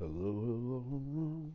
Hello, hello.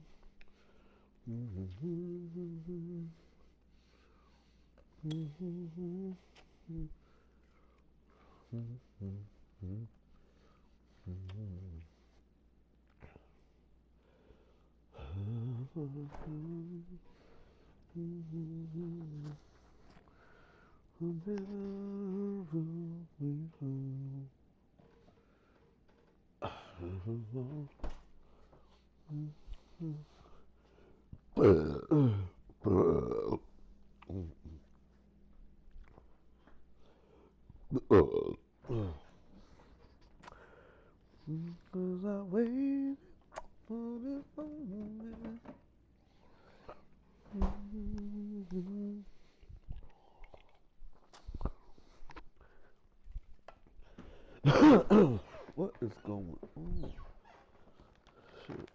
Cause I waited for this moment. What is going on? Shit.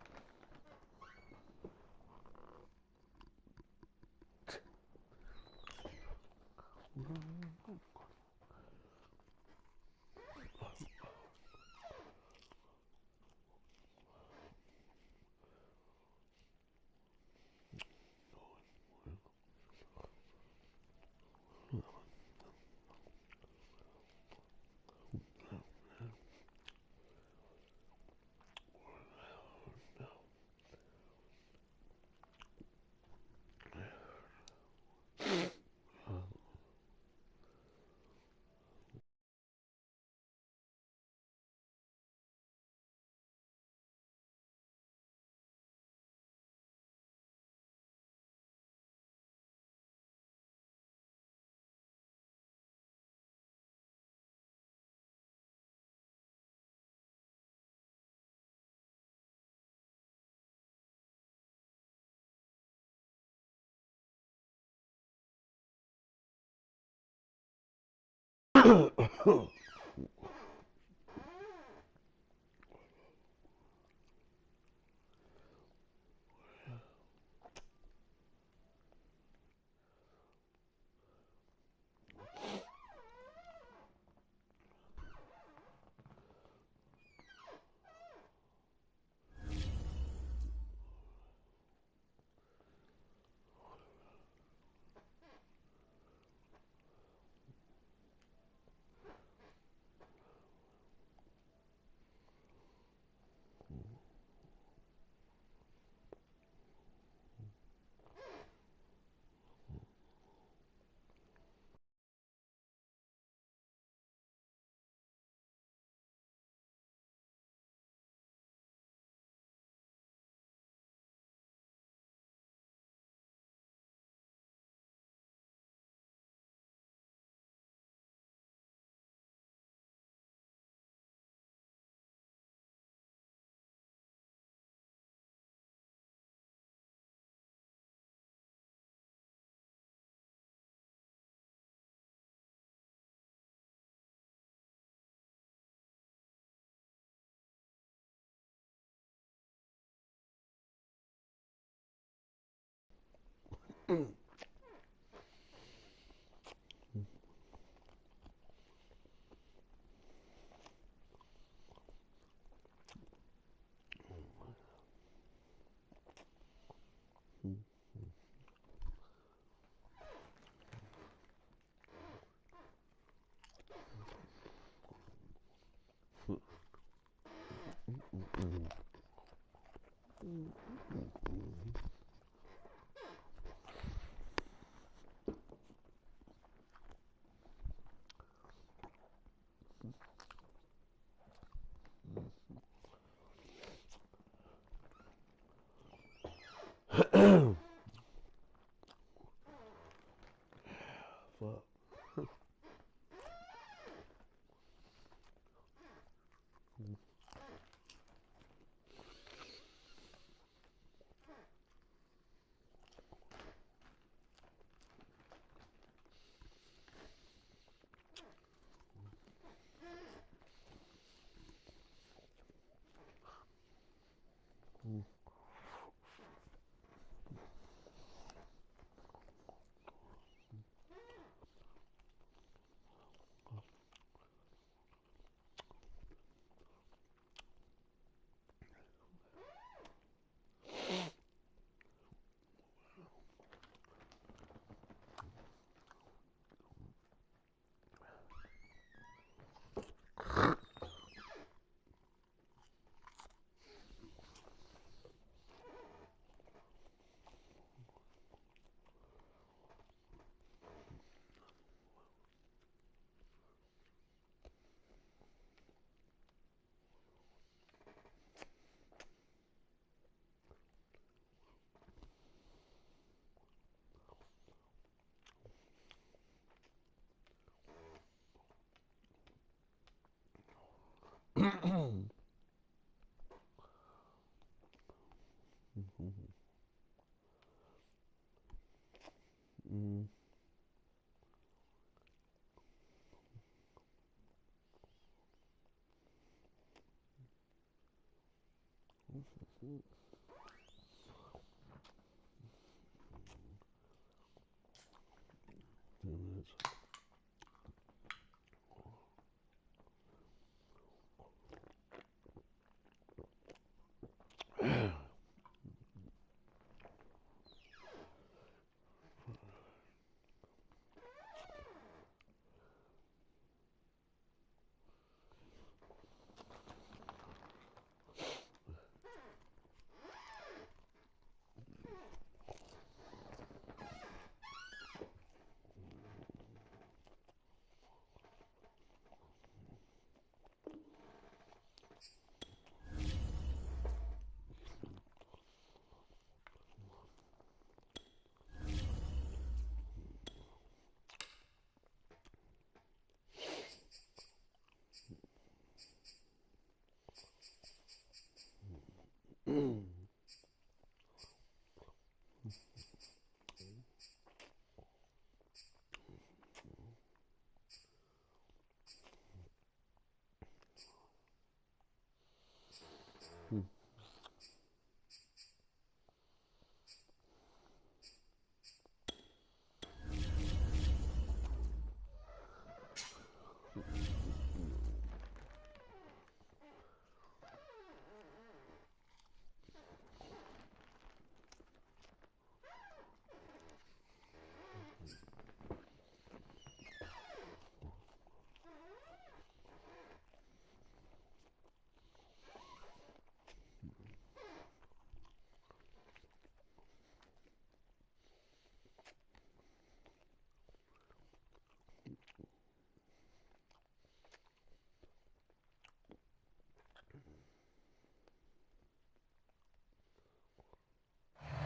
Fuck.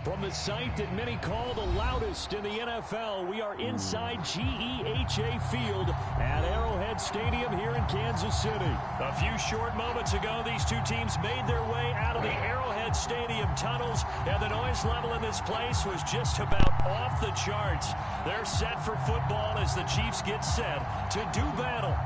From the site that many call the loudest in the NFL, we are inside GEHA Field at Arrowhead Stadium here in Kansas City. A few short moments ago, these two teams made their way out of the Arrowhead Stadium tunnels, and the noise level in this place was just about off the charts. They're set for football as the Chiefs get set to do battle.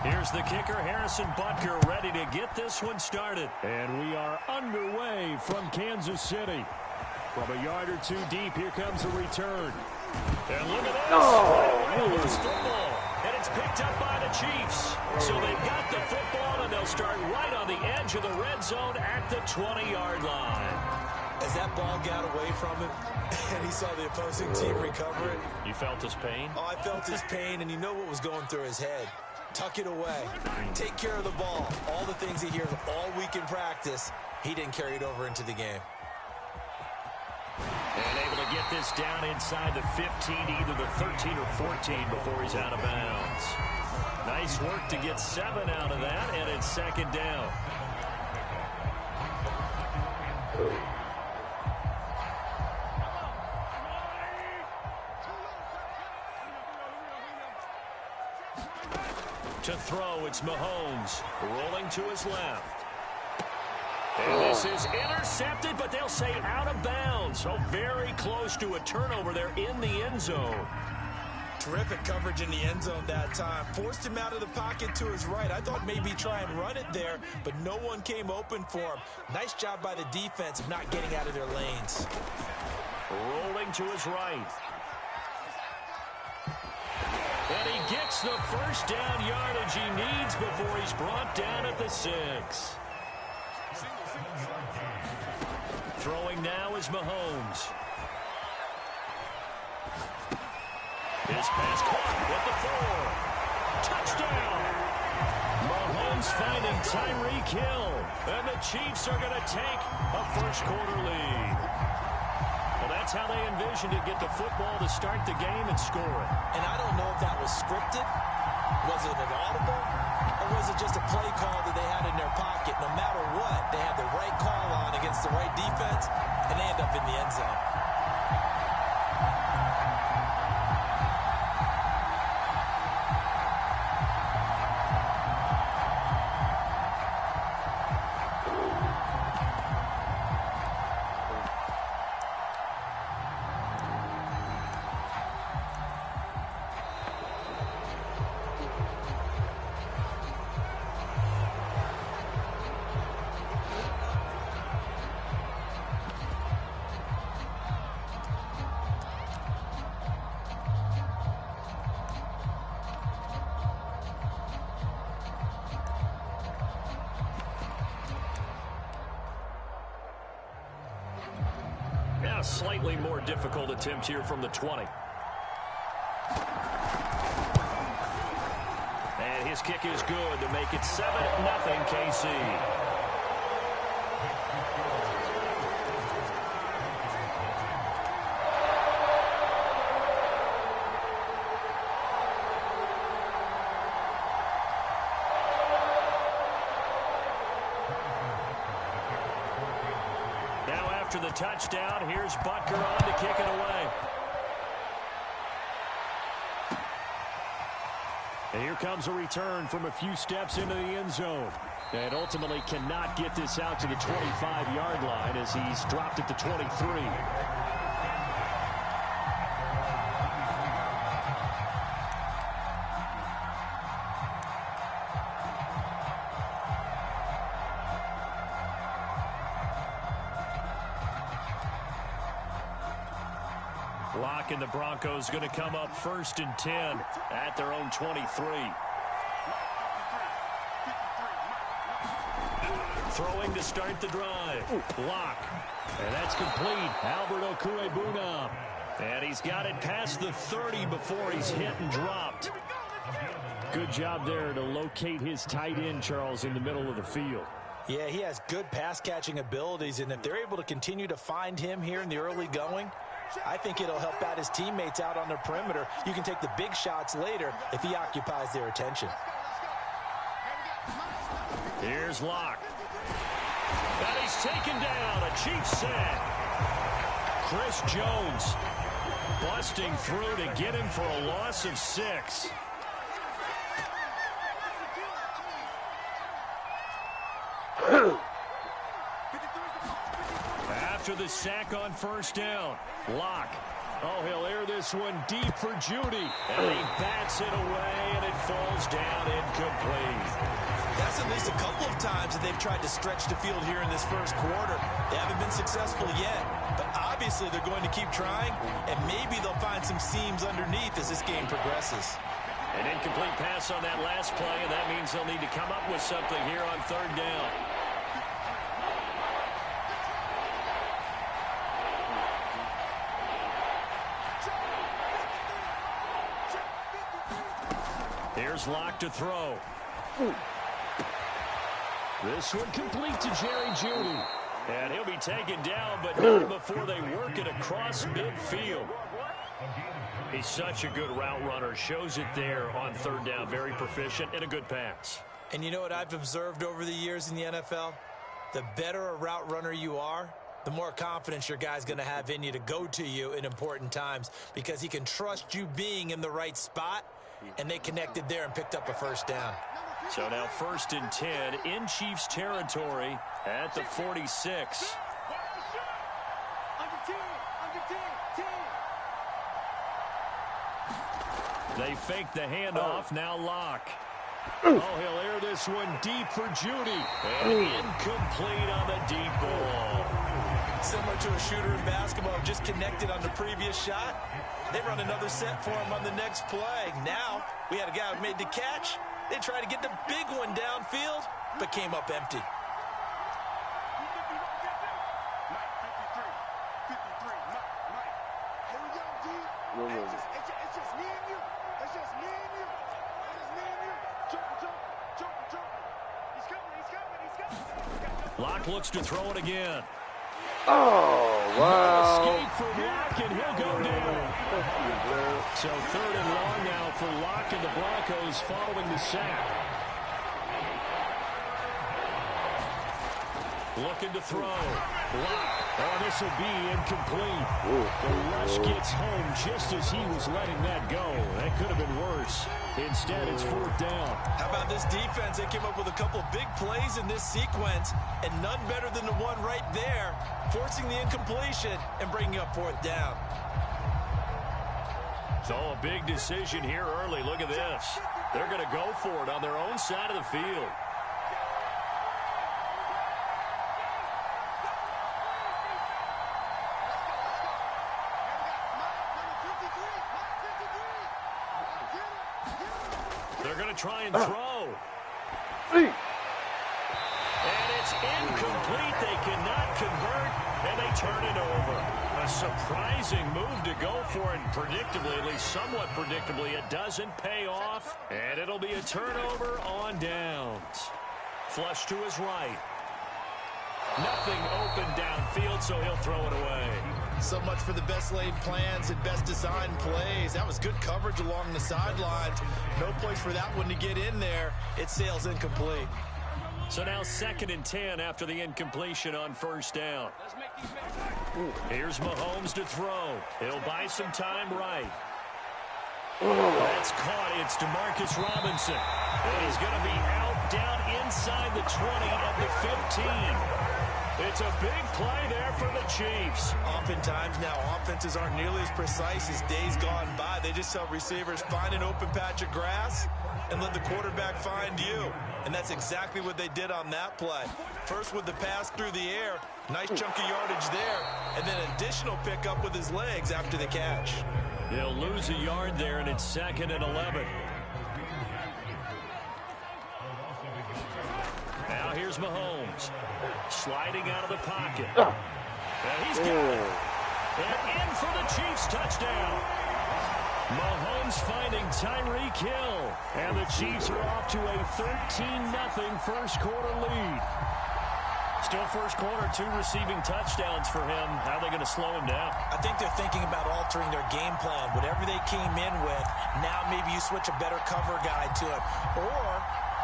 Here's the kicker, Harrison Butker, ready to get this one started. And we are underway from Kansas City. From a yard or two deep, here comes a return. And look at this. Oh, loose football. And it's picked up by the Chiefs. So they've got the football, and they'll start right on the edge of the red zone at the 20-yard line. As that ball got away from him, and he saw the opposing team recover it. You felt his pain? Oh, I felt his pain, and you know what was going through his head. Tuck it away. Take care of the ball. All the things he hears all week in practice, he didn't carry it over into the game. And able to get this down inside the 15, either the 13 or 14 before he's out of bounds. Nice work to get 7 out of that, and it's second down. To throw, it's Mahomes, rolling to his left. And this is intercepted, but they'll say out of bounds. So very close to a turnover there in the end zone. Terrific coverage in the end zone that time. Forced him out of the pocket to his right. I thought maybe try and run it there, but no one came open for him. Nice job by the defense of not getting out of their lanes. Rolling to his right. And he gets the first down yardage he needs before he's brought down at the 6. Throwing now is Mahomes. His pass caught with the 4. Touchdown! Mahomes finding Tyreek Hill. And the Chiefs are going to take a first-quarter lead. Well, that's how they envisioned it, get the football to start the game and score it. And I don't know if that was scripted, was it an audible, or was it just a play call that they had in their pocket? No matter what, they had the right call on against the right defense, and they end up in the end zone. A slightly more difficult attempt here from the 20. And his kick is good to make it 7-0 KC. After the touchdown, here's Butker on to kick it away. And here comes a return from a few steps into the end zone. And ultimately cannot get this out to the 25-yard line as he's dropped at the 23. Lock and the Broncos going to come up 1st and 10 at their own 23. Throwing to start the drive. Lock. And that's complete. Albert Okwuegbunam. And he's got it past the 30 before he's hit and dropped. Good job there to locate his tight end, Charles, in the middle of the field. Yeah, he has good pass-catching abilities, and if they're able to continue to find him here in the early going, I think it'll help out his teammates out on the perimeter. You can take the big shots later if he occupies their attention. Here's Locke. And he's taken down. A Chiefs sack. Chris Jones busting through to get him for a loss of 6. After the sack on first down, Locke. Oh, he'll air this one deep for Judy. And he bats it away, and it falls down incomplete. That's at least a couple of times that they've tried to stretch the field here in this first quarter. They haven't been successful yet, but obviously they're going to keep trying, and maybe they'll find some seams underneath as this game progresses. An incomplete pass on that last play, and that means they'll need to come up with something here on third down. Here's Locke to throw. This one complete to Jerry Judy. And he'll be taken down, but not before they work it across midfield. He's such a good route runner. Shows it there on third down. Very proficient and a good pass. And you know what I've observed over the years in the NFL? The better a route runner you are, the more confidence your guy's going to have in you to go to you in important times, because he can trust you being in the right spot, and they connected there and picked up a first down. So now 1st and 10 in Chiefs territory at the 46. They fake the handoff. Now Locke. Oh, he'll air this one deep for Judy. And incomplete on the deep ball. Similar to a shooter in basketball, just connected on the previous shot. They run another set for him on the next play. Now we had a guy who made the catch. They tried to get the big one downfield, but came up empty. Locke looks to throw it again. Oh, wow. Escape from Locke, and he'll go down. So 3rd and long now for Locke and the Broncos following the sack. Looking to throw. Locke. Oh, this will be incomplete. The rush gets home just as he was letting that go. That could have been worse. Instead, it's 4th down. How about this defense? They came up with a couple big plays in this sequence, and none better than the one right there, forcing the incompletion and bringing up 4th down. So a big decision here early. Look at this. They're going to go for it on their own side of the field. They're going to try and throw. And it's incomplete. They cannot convert, and they turn it over. A surprising move to go for it, and predictably, at least somewhat predictably, it doesn't pay off, and it'll be a turnover on downs. Flush to his right. Nothing open downfield, so he'll throw it away. So much for the best laid plans and best designed plays. That was good coverage along the sidelines. No place for that one to get in there. It sails incomplete. So now 2nd and 10 after the incompletion on 1st down. Here's Mahomes to throw. He'll buy some time right. That's caught. It's DeMarcus Robinson. And he's going to be out down inside the 20 at the 15. It's a big play there for the Chiefs. Oftentimes now, offenses aren't nearly as precise as days gone by. They just help receivers find an open patch of grass and let the quarterback find you. And that's exactly what they did on that play. First with the pass through the air, nice chunk of yardage there, and then additional pickup with his legs after the catch. They'll lose a yard there, and it's 2nd and 11. Now here's Mahomes. Sliding out of the pocket. And he's got it. And in for the Chiefs touchdown. Mahomes finding Tyreek Hill. And the Chiefs are off to a 13-0 first quarter lead. Still first quarter, 2 receiving touchdowns for him. How are they going to slow him down? I think they're thinking about altering their game plan. Whatever they came in with, now maybe you switch a better cover guy to him. Or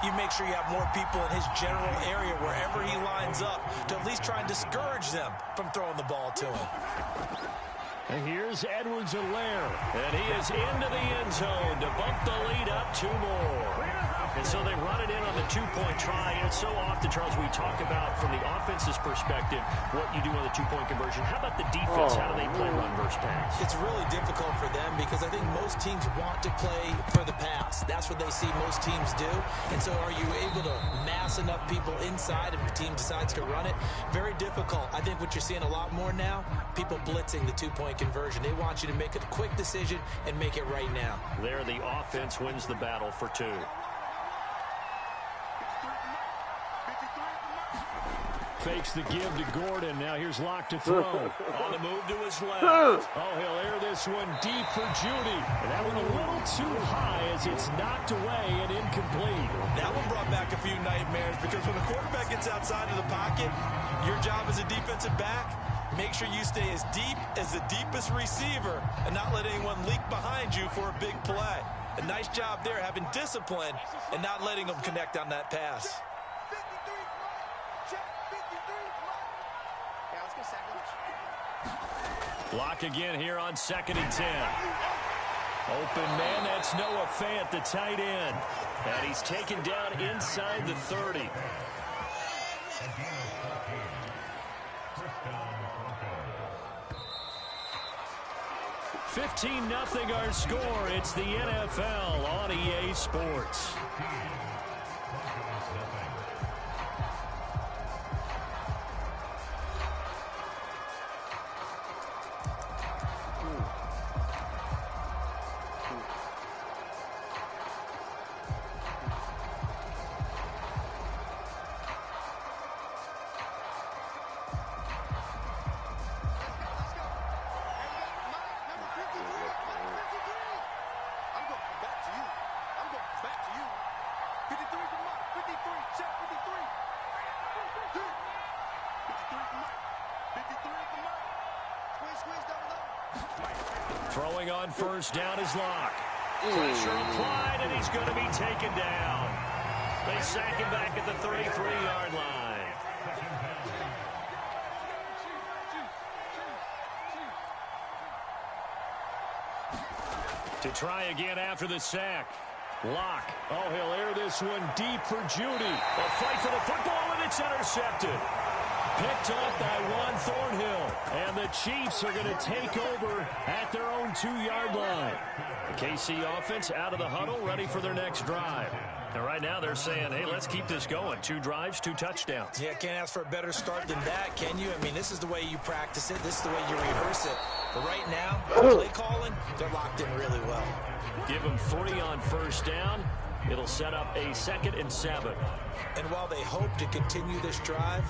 you make sure you have more people in his general area wherever he lines up to at least try and discourage them from throwing the ball to him. And here's Edwards-Helaire, and he is into the end zone to bump the lead up 2 more. And so they run it in on the 2-point try. And it's so often, Charles, we talk about from the offense's perspective what you do on the 2-point conversion. How about the defense? How do they play run versus pass? It's really difficult for them because I think most teams want to play for the pass. That's what they see most teams do. And so are you able to mass enough people inside if the team decides to run it? Very difficult. I think what you're seeing a lot more now, people blitzing the 2-point conversion. They want you to make a quick decision and make it right now. There, the offense wins the battle for 2. Fakes the give to Gordon. Now here's Locke to throw. On the move to his left. Oh, he'll air this one deep for Judy. And that one a little too high as it's knocked away and incomplete. That one brought back a few nightmares because when the quarterback gets outside of the pocket, your job as a defensive back, make sure you stay as deep as the deepest receiver and not let anyone leak behind you for a big play. A nice job there having discipline and not letting them connect on that pass. Block again here on 2nd and 10. Open man, that's Noah Fant, the tight end. And he's taken down inside the 30. $15-0 our score. It's the NFL on EA Sports. Throwing on first down is Locke. Pressure applied, and he's going to be taken down. They sack him back at the 33-yard line. To try again after the sack. Locke. Oh, he'll air this one deep for Judy. A fight for the football, and it's intercepted. Picked off by Juan Thornhill. And the Chiefs are going to take over at their own 2-yard line. The KC offense out of the huddle, ready for their next drive. And right now they're saying, hey, let's keep this going. 2 drives, 2 touchdowns. Yeah, can't ask for a better start than that, can you? I mean, this is the way you practice it. This is the way you rehearse it. But right now, play calling, they're locked in really well. Give them 40 on first down. It'll set up a 2nd and 7. And while they hope to continue this drive,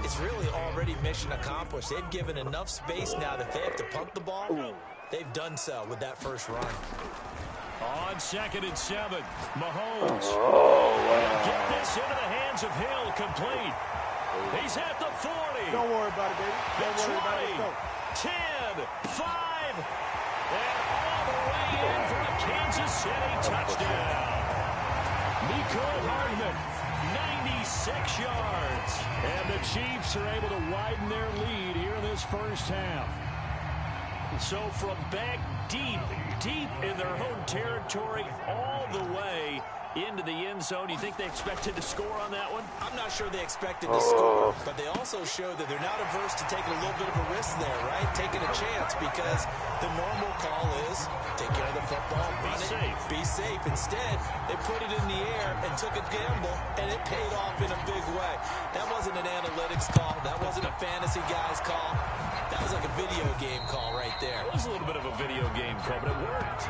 it's really already mission accomplished. They've given enough space now that they have to punt the ball. They've done so with that first run. On 2nd and 7, Mahomes. He'll get this into the hands of Hill, complete. He's at the 40. Don't worry about it, baby. Don't worry about it. Go. 10, 5, and all the way in for a Kansas City touchdown. Nico Hardman, 96 yards. And the Chiefs are able to widen their lead here in this first half. So from back deep in their own territory, all the way into the end zone. You think they expected to score on that one? I'm not sure they expected to score, but they also showed that they're not averse to taking a little bit of a risk there, right? Taking a chance, because the normal call is take care of the football, run it, be safe. Instead, they put it in the air and took a gamble, and it paid off in a big way. That wasn't an analytics call. That wasn't a fantasy guy's call. That was like a video game call right there. It was a little bit of a video game call, but it worked.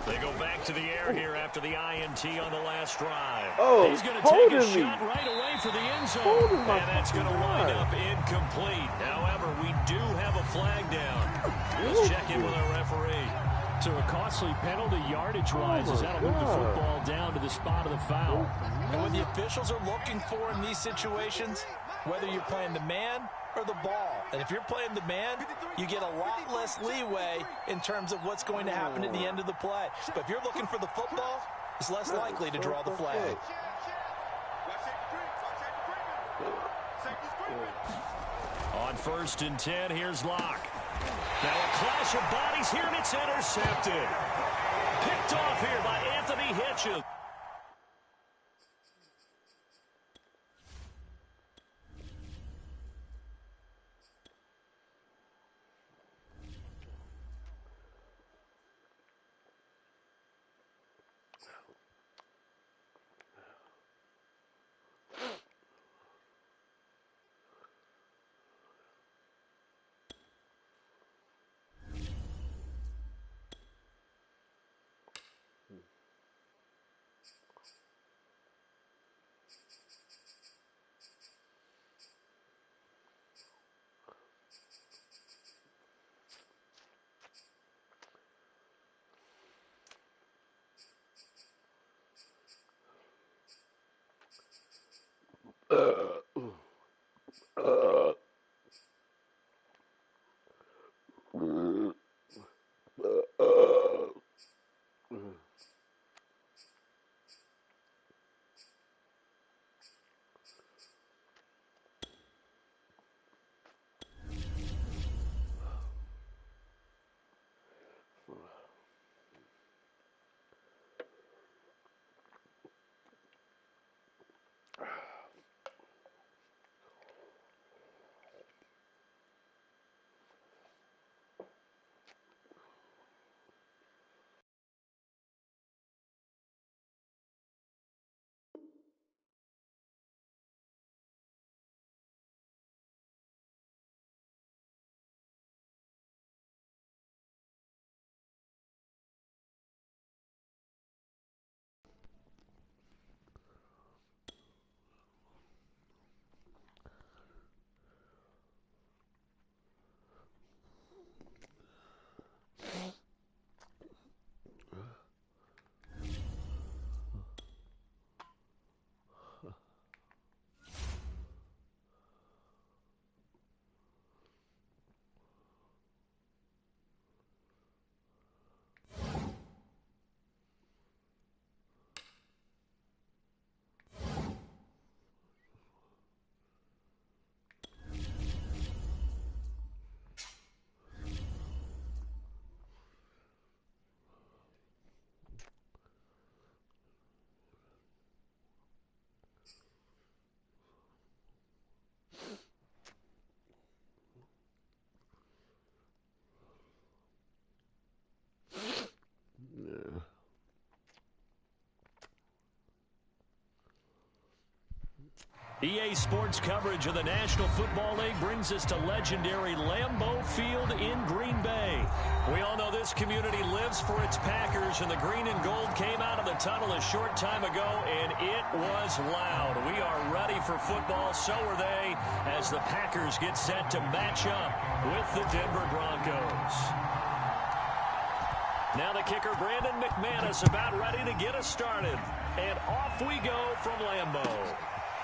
They go back to the air here after the INT on the last drive. Oh, he's going to take a me. shot right away for the end zone. And that's going to wind up incomplete. However, we do have a flag down. Let's check in with our referee. So a costly penalty yardage-wise as that'll move the football down to the spot of the foul. And what the officials are looking for in these situations, whether you're playing the man or the ball. And if you're playing the man, you get a lot less leeway in terms of what's going to happen at the end of the play. But if you're looking for the football, it's less likely to draw the flag. On 1st and 10, here's Locke. Now a clash of bodies here, and it's intercepted. Picked off here by Anthony Hitchens. EA Sports coverage of the National Football League brings us to legendary Lambeau Field in Green Bay. We all know this community lives for its Packers, and the green and gold came out of the tunnel a short time ago, and it was loud. We are ready for football, so are they, as the Packers get set to match up with the Denver Broncos. Now the kicker, Brandon McManus, about ready to get us started. And off we go from Lambeau.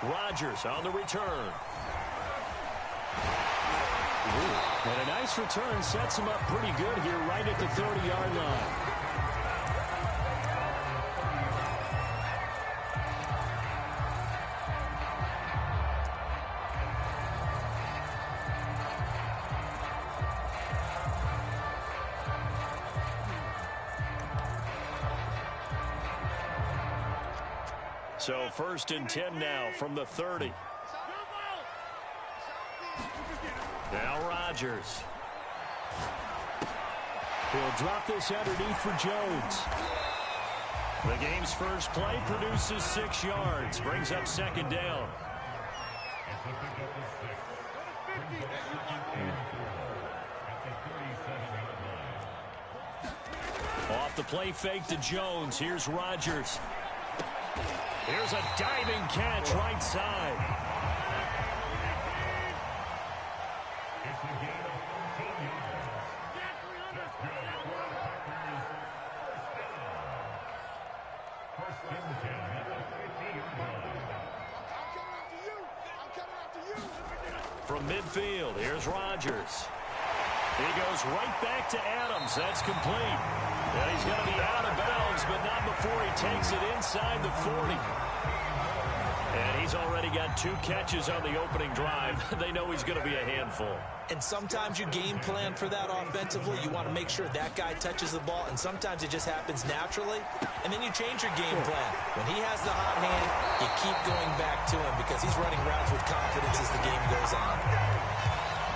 Rodgers on the return. And a nice return sets him up pretty good here right at the 30-yard line. So 1st and 10 now from the 30. Now Rodgers. He'll drop this underneath for Jones. The game's first play produces 6 yards. Brings up 2nd down. off the play fake to Jones. Here's Rodgers. Here's a diving catch right side. From midfield, here's Rodgers. He goes right back to Adams. That's complete. And he's going to be out of bounds, but not before he takes it inside the 40. And he's already got 2 catches on the opening drive. They know he's going to be a handful. And sometimes you game plan for that offensively. You want to make sure that guy touches the ball, and sometimes it just happens naturally. And then you change your game plan. When he has the hot hand, you keep going back to him because he's running routes with confidence as the game goes on.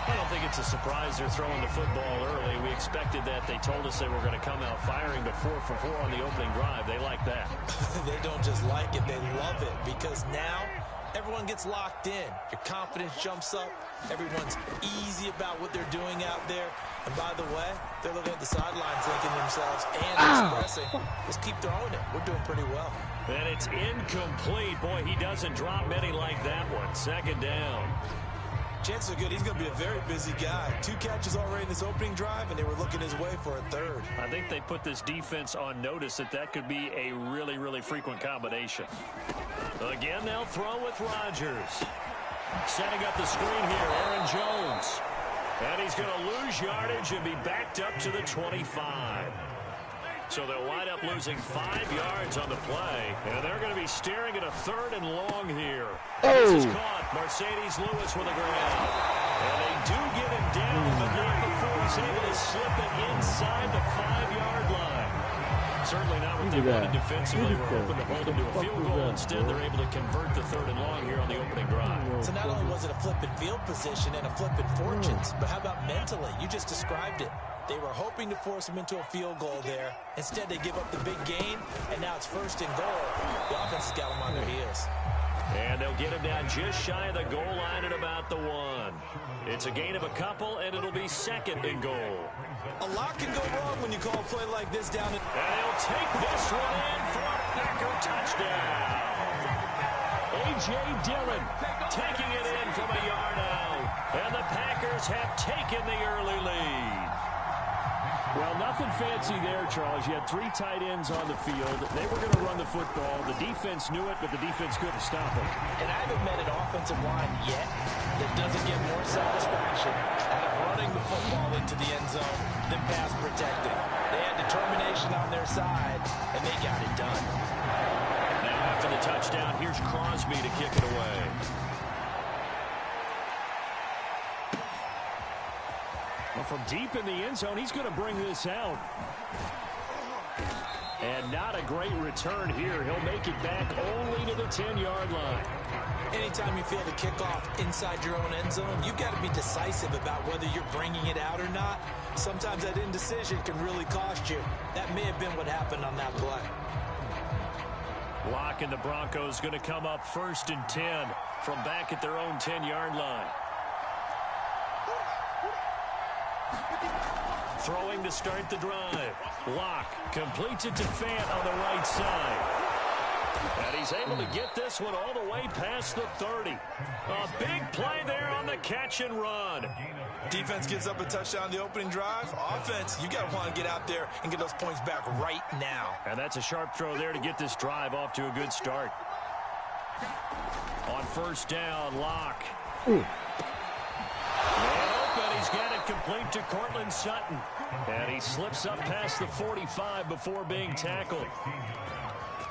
I don't think it's a surprise they're throwing the football early. We expected that. They told us they were going to come out firing the 4 for 4 on the opening drive. They like that. They don't just like it, they love it, because now everyone gets locked in. Your confidence jumps up. Everyone's easy about what they're doing out there. And by the way, they're looking at the sidelines thinking to themselves and expressing, just keep throwing it. We're doing pretty well. And it's incomplete. Boy, he doesn't drop many like that one. Second down. Chances are good he's going to be a very busy guy. 2 catches already in this opening drive, and they were looking his way for a 3rd. I think they put this defense on notice that could be a really, really frequent combination. Again, they'll throw with Rodgers. Setting up the screen here, Aaron Jones. And he's going to lose yardage and be backed up to the 25. So they'll wind up losing 5 yards on the play. And they're going to be staring at a 3rd and long here. This is caught. Mercedes Lewis with a grab. And they do get him down, but not before he's able to slip it inside the 5-yard line. Certainly not what they wanted defensively. We're hoping to hold them to a field goal. Instead, they're able to convert the 3rd and long here on the opening drive. So not only was it a flipping field position and a flipping fortunes, but how about mentally? You just described it. They were hoping to force him into a field goal there. Instead, they give up the big gain, and now it's 1st and goal. The offense has got them on their heels. And they'll get him down just shy of the goal line at about the 1. It's a gain of a couple, and it'll be 2nd and goal. A lot can go wrong when you call a play like this down. And they'll take this one in for a Packer touchdown. A.J. Dillon taking it in from a yard out. And the Packers have taken the early lead. Well, nothing fancy there, Charles. You had 3 tight ends on the field. They were going to run the football. The defense knew it, but the defense couldn't stop it. And I haven't met an offensive line yet that doesn't get more satisfaction out of running the football into the end zone than pass protecting. They had determination on their side, and they got it done. Now after the touchdown, here's Crosby to kick it away. Well, from deep in the end zone, he's going to bring this out. And not a great return here. He'll make it back only to the 10-yard line. Anytime you feel the kickoff inside your own end zone, you've got to be decisive about whether you're bringing it out or not. Sometimes that indecision can really cost you. That may have been what happened on that play. Locke and the Broncos going to come up 1st and 10 from back at their own 10-yard line. Throwing to start the drive. Locke completes it to Fant on the right side. And he's able to get this one all the way past the 30. A big play there on the catch and run. Defense gives up a touchdown the opening drive. Offense, you got to want to get out there and get those points back right now. And that's a sharp throw there to get this drive off to a good start. On 1st down, Locke. He's got it complete to Cortland Sutton. And he slips up past the 45 before being tackled.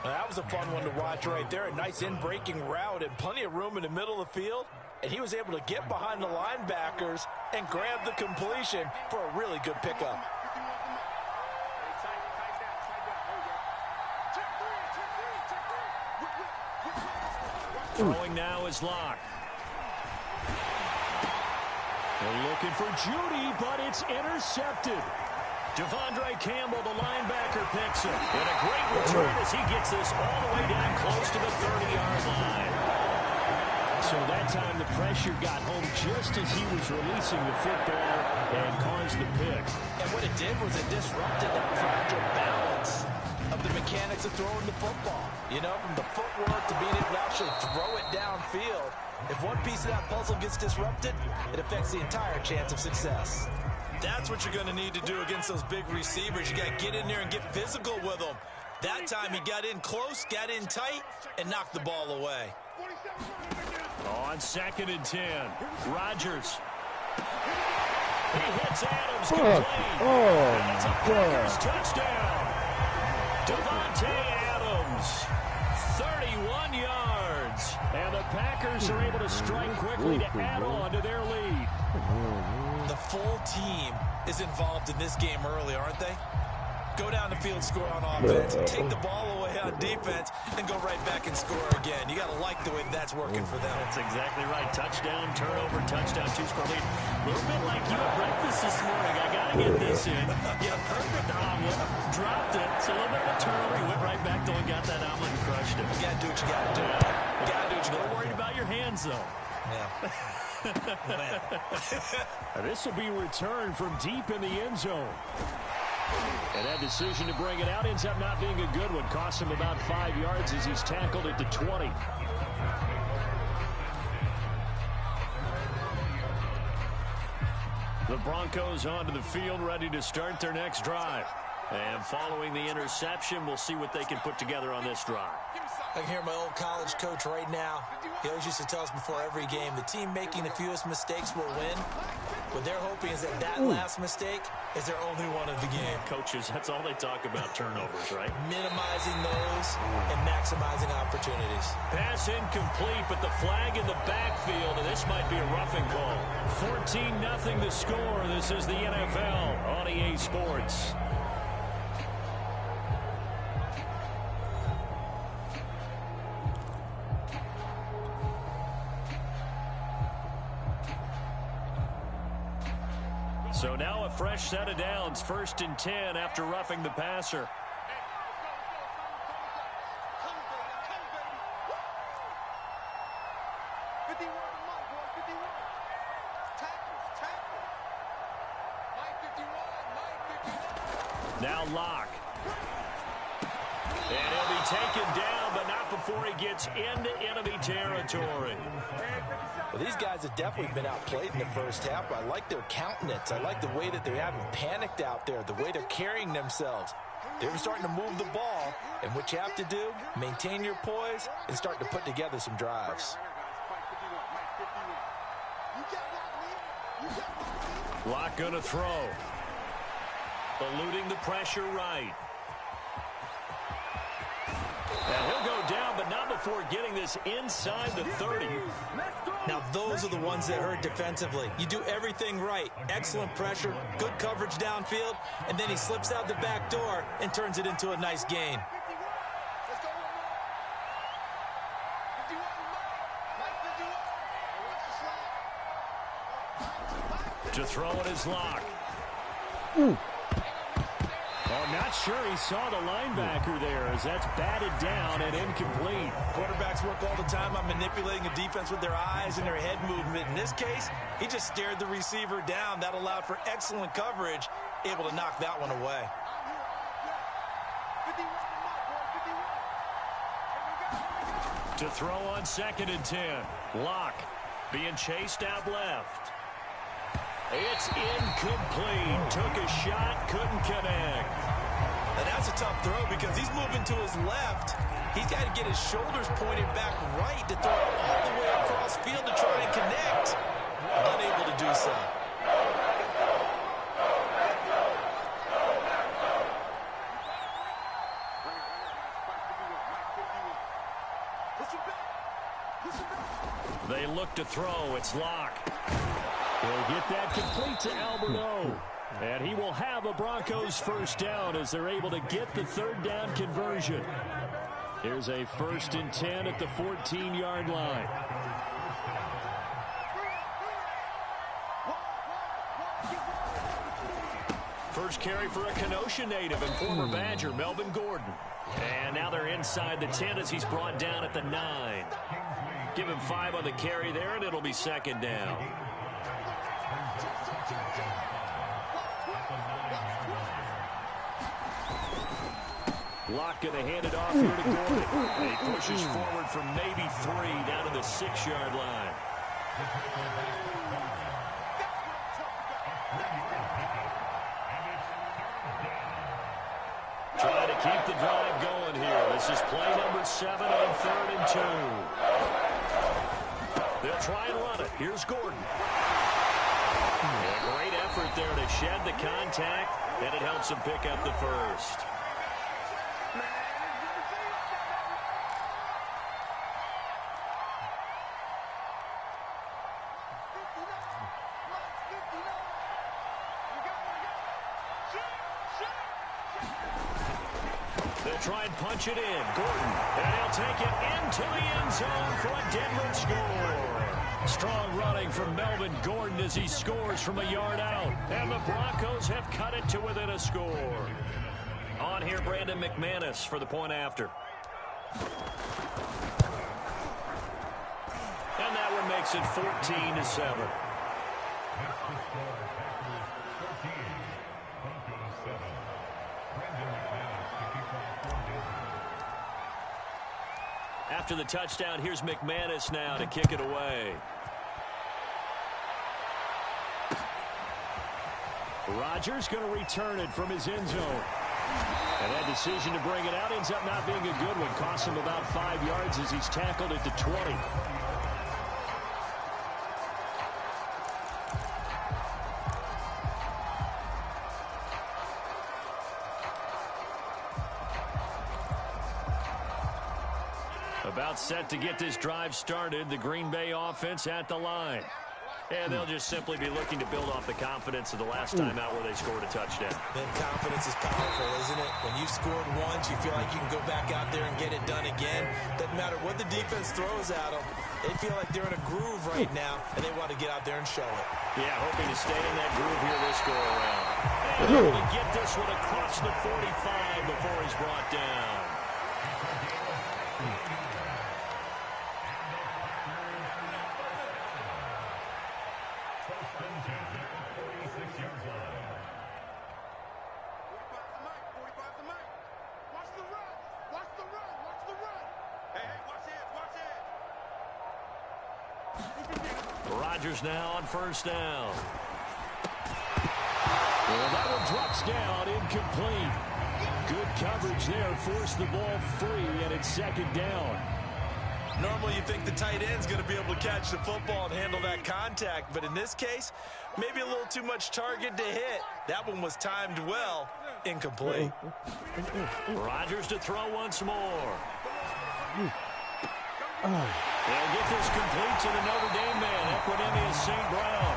That was a fun one to watch right there. A nice in-breaking route and plenty of room in the middle of the field. And he was able to get behind the linebackers and grab the completion for a really good pickup. Throwing now is Locke. They're looking for Judy, but it's intercepted. Devondre Campbell, the linebacker, picks it. And a great return as he gets this all the way down close to the 30-yard line. So that time the pressure got home just as he was releasing the football and caused the pick. And what it did was it disrupted that fragile balance of the mechanics of throwing the football. You know, from the footwork to being able to actually throw it downfield. If one piece of that puzzle gets disrupted, it affects the entire chance of success. That's what you're going to need to do against those big receivers. You got to get in there and get physical with them. That time he got in close, got in tight, and knocked the ball away. On 2nd and 10, Rodgers. He hits Adams complete. And it's a Packers touchdown. Devontae Adams, 31 yards. And the Packers are able to strike quickly to add on to their lead. The full team is involved in this game early, aren't they? Go down the field, score on offense, take the ball away on defense, and go right back and score again. You got to like the way that's working for them. That's exactly right. Touchdown, turnover, touchdown, 2-score lead. A little bit like you at breakfast this morning. I got to get this in. Get a perfect omelet, dropped it. It's a little bit of a turnover. You went right back though and got that omelet and crushed it. You got to do what you got to do. You got to do what you got to do. A little worried about your hands, though. Yeah. This will be returned from deep in the end zone. And that decision to bring it out ends up not being a good one. Costs him about 5 yards as he's tackled at the 20. The Broncos onto the field, ready to start their next drive. And following the interception, we'll see what they can put together on this drive. I can hear my old college coach right now. He always used to tell us before every game, the team making the fewest mistakes will win. What they're hoping is that last mistake is their only one of the game. Coaches, that's all they talk about, turnovers, right? Minimizing those and maximizing opportunities. Pass incomplete, but the flag in the backfield, and this might be a roughing call. 14-0 the score. This is the NFL on EA Sports. So now a fresh set of downs, 1st and 10 after roughing the passer. Now Locke. And he'll be taken down, but not before he gets into enemy territory. Well, these guys have definitely been outplayed in the first half. I like their countenance. I like the way that they haven't panicked out there, the way they're carrying themselves. They're starting to move the ball, and what you have to do, maintain your poise and start to put together some drives. Locke gonna throw. Eluding the pressure right. And he'll go down, but not before getting this inside the 30. Now, those are the ones that hurt defensively. You do everything right. Excellent pressure, good coverage downfield, and then he slips out the back door and turns it into a nice gain. To throw it is Locke. Oh, not sure he saw the linebacker there as that's batted down and incomplete. Quarterbacks work all the time on manipulating a defense with their eyes and their head movement. In this case, he just stared the receiver down. That allowed for excellent coverage, able to knock that one away. To throw on 2nd and 10. Locke being chased out left. It's incomplete. Took a shot, couldn't connect. And that's a tough throw because he's moving to his left. He's got to get his shoulders pointed back right to throw it all the way across field to try and connect. Unable to do so. They look to throw. It's Locke. He'll get that complete to Alberto. And he will have a Broncos first down as they're able to get the 3rd down conversion. Here's a 1st and 10 at the 14-yard line. First carry for a Kenosha native and former Badger, Melvin Gordon. And now they're inside the 10 as he's brought down at the 9. Give him 5 on the carry there, and it'll be 2nd down. Locke going to hand it off here to Gordon. And he pushes forward from maybe 3 down to the 6-yard line. Trying to keep the drive going here. This is play number 7 on 3rd and 2. They'll try and run it. Here's Gordon. A great effort there to shed the contact, and it helps him pick up the first. They'll try and punch it in. Gordon, and he'll take it into the end zone for a Denver score. Strong running from Melvin Gordon as he scores from a yard out. And the Broncos have cut it to within a score. On here, Brandon McManus for the point after. And that one makes it 14-7. After the touchdown, here's McManus now to kick it away. Rodgers going to return it from his end zone. And that decision to bring it out ends up not being a good one. Costs him about 5 yards as he's tackled at the 20. About set to get this drive started. The Green Bay offense at the line. And they'll just simply be looking to build off the confidence of the last time out where they scored a touchdown. And confidence is powerful, isn't it? When you've scored once, you feel like you can go back out there and get it done again. Doesn't matter what the defense throws at them. They feel like they're in a groove right now, and they want to get out there and show it. Yeah, hoping to stay in that groove here this go-around. And able to get this one across the 45 before he's brought down. Rodgers now on first down. Well, that one drops down, incomplete. Good coverage there, forced the ball free, and it's second down. Normally you think the tight end's going to be able to catch the football and handle that contact, but in this case, maybe a little too much target to hit. That one was timed well. Incomplete. Rodgers to throw once more. They'll get this complete to the Notre Dame man, Equinemius St. Brown.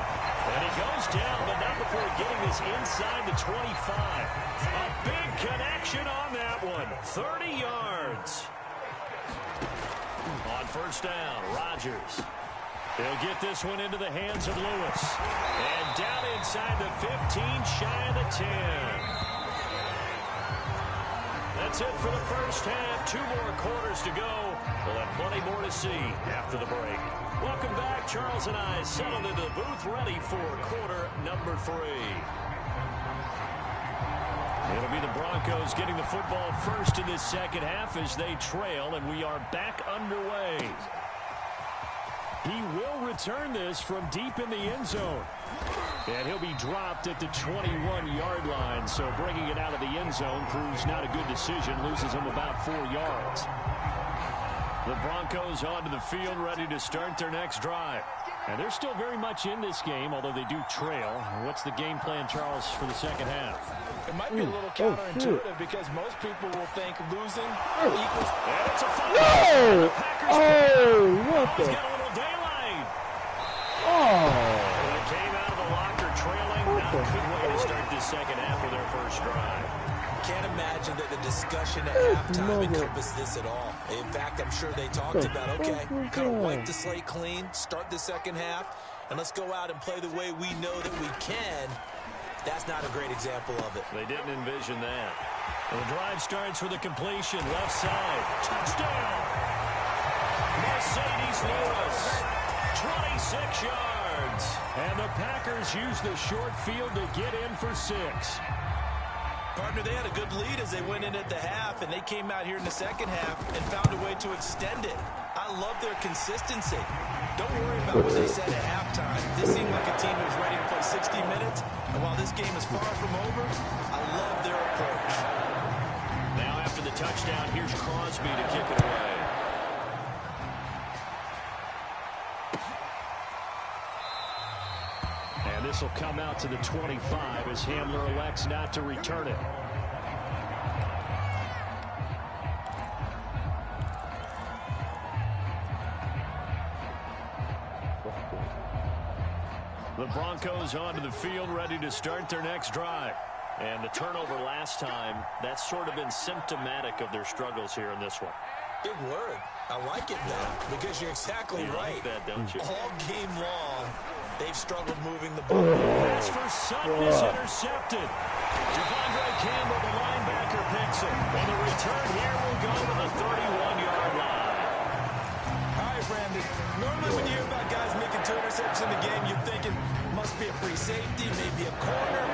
And he goes down, but not before getting this inside the 25. A big connection on that one. 30 yards. On first down, Rodgers. They'll get this one into the hands of Lewis. And down inside the 15, shy of the 10. That's it for the first half. 2 more quarters to go. We'll have plenty more to see after the break. Welcome back. Charles and I settled into the booth ready for quarter number 3. It'll be the Broncos getting the football first in this second half as they trail, and we are back underway. He will return this from deep in the end zone. And he'll be dropped at the 21-yard line, so bringing it out of the end zone proves not a good decision, loses him about 4 yards. The Broncos onto the field, ready to start their next drive. And they're still very much in this game, although they do trail. What's the game plan, Charles, for the second half? It might be a little counterintuitive because most people will think losing equals... And it's a foul. No! What the... He's got a little daylight. Oh! They came out of the locker trailing. Not a good way to start this second half of their first drive. Can't imagine that the discussion at halftime encompassed this at all. In fact, I'm sure they talked about, okay, kind of wipe the slate clean, start the second half, and let's go out and play the way we know that we can. That's not a great example of it. They didn't envision that. And the drive starts with a completion, left side. Touchdown! Mercedes Lewis, 26 yards. And the Packers use the short field to get in for 6. Partner, they had a good lead as they went in at the half, and they came out here in the second half and found a way to extend it. I love their consistency. Don't worry about what they said at halftime. This seemed like a team that was ready to play 60 minutes, and while this game is far from over, I love their approach. Now after the touchdown, here's Crosby to kick it away. And this will come out to the 25 as Hamler elects not to return it. The Broncos onto the field, ready to start their next drive. And the turnover last time, that's sort of been symptomatic of their struggles here in this one. Big word. I like it, though, because you're exactly right. Like that, don't you? All game long, they've struggled moving the ball. Pass for Sutton is intercepted. Devondre Campbell, the linebacker, picks it. And the return here will go to the 31-yard line. All right, Brandon. Normally when you hear about guys making 2 interceptions in the game, you're thinking must be a free safety, maybe a corner.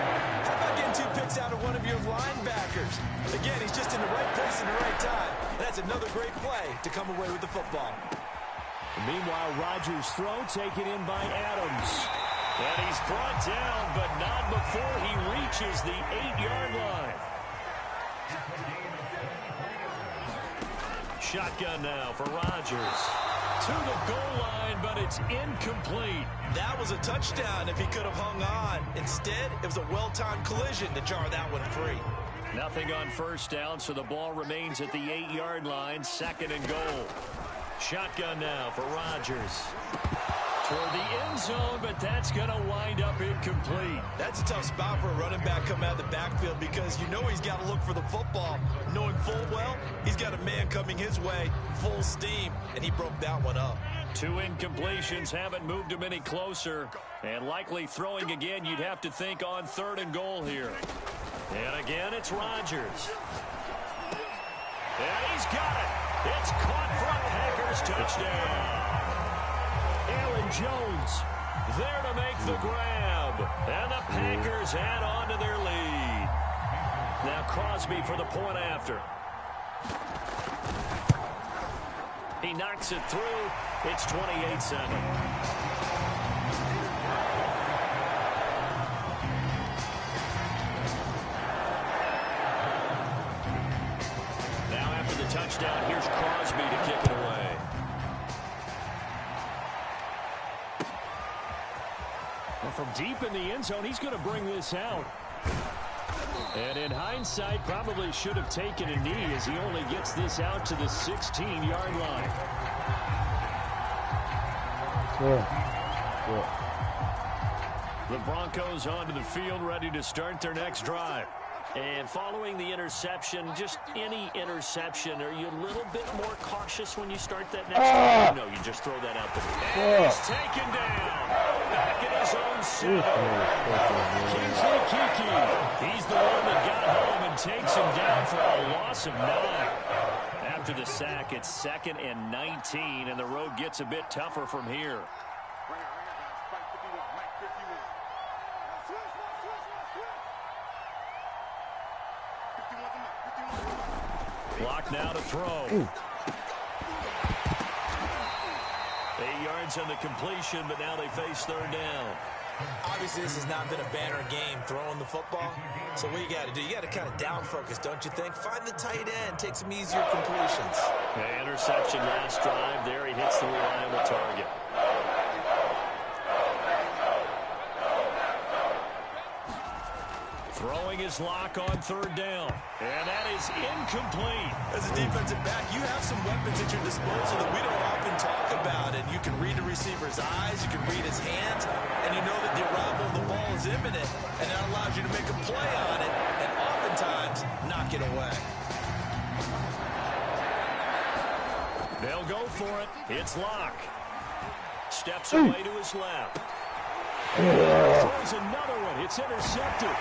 How about getting 2 picks out of one of your linebackers? Again, he's just in the right place at the right time. That's another great play to come away with the football. Meanwhile, Rodgers' throw taken in by Adams. And he's brought down, but not before he reaches the 8-yard line. Shotgun now for Rodgers. To the goal line, but it's incomplete. That was a touchdown if he could have hung on. Instead, it was a well-timed collision to jar that one free. Nothing on first down, so the ball remains at the 8-yard line, 2nd and goal. Shotgun now for Rodgers. Toward the end zone, but that's going to wind up incomplete. That's a tough spot for a running back coming out of the backfield because you know he's got to look for the football. Knowing full well, he's got a man coming his way, full steam, and he broke that one up. 2 incompletions haven't moved him any closer. And likely throwing again, you'd have to think on 3rd and goal here. And again, it's Rodgers. And he's got it. It's caught for a Packers touchdown. Aaron Jones there to make the grab. And the Packers add on to their lead. Now Crosby for the point after. He knocks it through. It's 28-7. Now after the touchdown, here's Crosby to kick it away. Well, from deep in the end zone, he's going to bring this out. And in hindsight, probably should have taken a knee as he only gets this out to the 16-yard line. The Broncos onto the field, ready to start their next drive. And following the interception, just any interception, are you a little bit more cautious when you start that next drive? No, you just throw that out there. And he's taken down. Back in his own 7. Kingsley Keke. He's the one that got home and takes him down for a loss of 9. After the sack, it's 2nd and 19, and the road gets a bit tougher from here. Clock now to throw. 8 yards on the completion, but now they face 3rd down. Obviously, this has not been a banner game throwing the football. So what you got to do, you got to kind of down focus, don't you think? Find the tight end, take some easier completions. The interception last drive there. He hits the reliable target. Throwing his lock on 3rd down. And that is incomplete. As a defensive back, you have some weapons at your disposal that we don't often talk about. And you can read the receiver's eyes, you can read his hands, and you know that the arrival of the ball is imminent. And that allows you to make a play on it and oftentimes knock it away. They'll go for it. It's Locke. Steps away to his left. Throws another one. It's intercepted.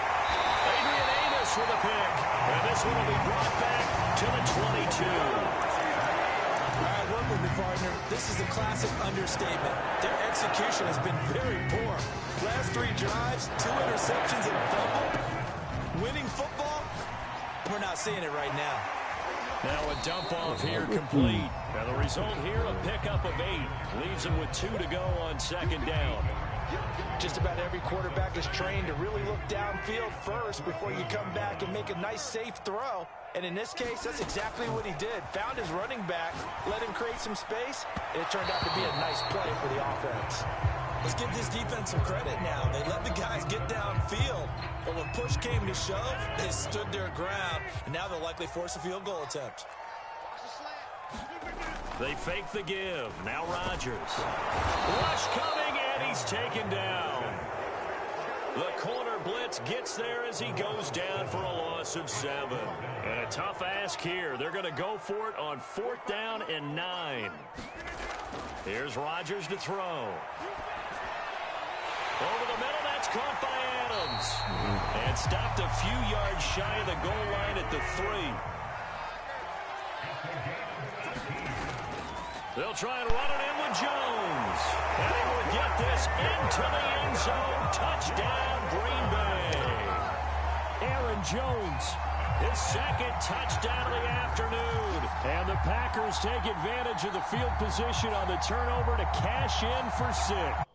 Adrian Amos with a pick. And this one will be brought back to the 22. All right, work with me, partner. This is a classic understatement. Their execution has been very poor. Last 3 drives, 2 interceptions and a fumble. Winning football, we're not seeing it right now. Now a dump off here complete. Now the result here, a pickup of 8. Leaves him with 2 to go on second down. Just about every quarterback is trained to really look downfield first before you come back and make a nice, safe throw. And in this case, that's exactly what he did. Found his running back, let him create some space, and it turned out to be a nice play for the offense. Let's give this defense some credit now. They let the guys get downfield, but when push came to shove, they stood their ground, and now they'll likely force a field goal attempt. They fake the give. Now Rodgers. Rush coming, and he's taken down. The corner blitz gets there as he goes down for a loss of 7. And a tough ask here. They're going to go for it on 4th down and 9. Here's Rodgers to throw. Over the middle, that's caught by Adams. And stopped a few yards shy of the goal line at the 3. They'll try and run it in with Jones. And he will get this into the end zone. Touchdown, Green Bay. Aaron Jones, his 2nd touchdown of the afternoon. And the Packers take advantage of the field position on the turnover to cash in for 6.